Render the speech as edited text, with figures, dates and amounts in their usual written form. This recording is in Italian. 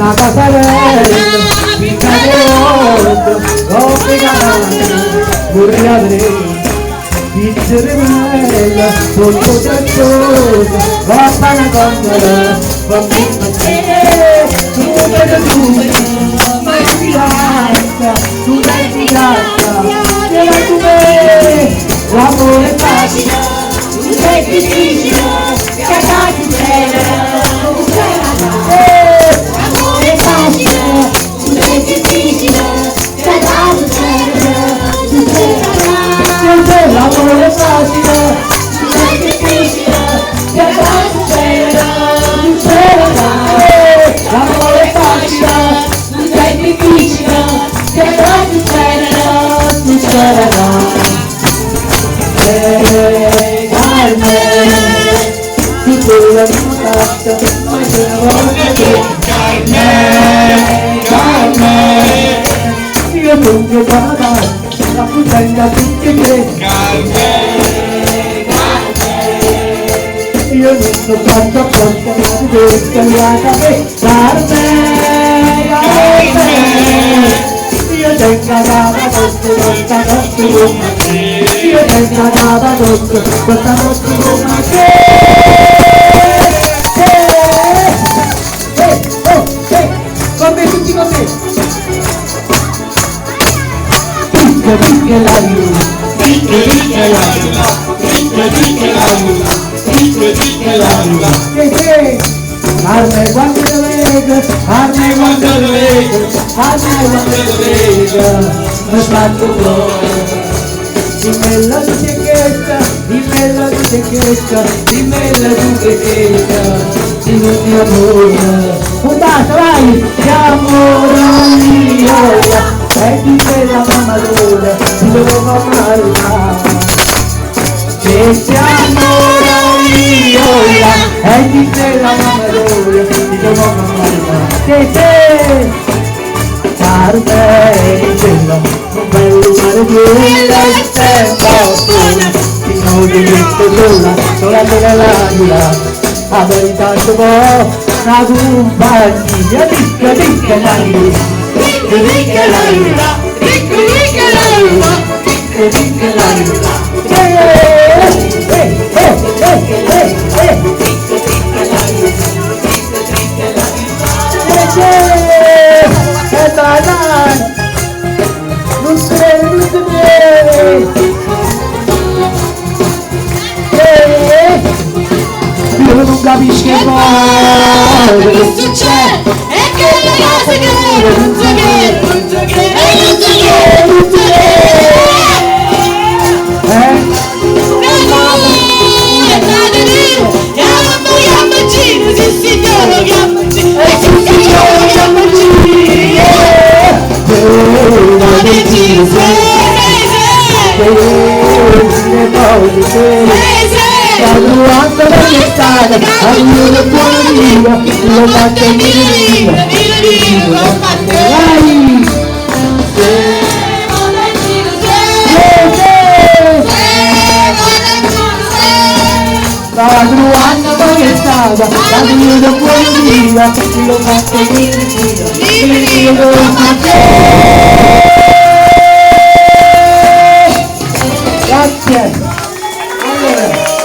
una pasarela, vita di oltre, vorrei pizza di bella, sotto tracciose, va bene con me, va bene te, tu vedi tu, ma è pirata, tu sei pirata, vieni tu me, l'amore è facile, tu sei difficile, cagati bene, tu sei l'amore è facile, tu sei difficile, cagati bene, tu sei l'amore è facile, tu sei difficile, cagati bene, tu sei l'amore è facile, tu sei difficile, cagati bene, tu sei io dunque guarda la puttana tutti che io non so quanto apposta ma tu devi scagliata me io tengo la notte questa notte come te io tengo la notte questa notte come te con me tutti con me Picca la luna, picca la luna, picca la luna, picca la luna. Arme quando lo vedo, arme quando lo vedo, arme quando lo vedo, mi sbatto cuore. Dimella tu che chetta, dimella tu che chetta, dimella tu che chetta, di non ti amore. Un bacio vai, ti amore mio. E di quella mamma dura, ti dovevo amare che ti amore io là, e di quella mamma dura, ti dovevo amare che te, Carme, quella, un bello mare quella, il tempo sola, ti non diritto sola della laguna, a verità tu vuoi, una compagnia, ricca la luna. Ricca la luna, ricca la luna, ricca la luna. Io non capisco che succede, è che le cose che non so che, non so che, non so che, non so che. Gammaggino, sì signore, gammaggino, sì signore, gammaggino. Quando la strada, allora buona vita, lo batte via, lo batterai. Quando la strada, allora buona vita, lo batte via, lo batterai. Grazie. Allora.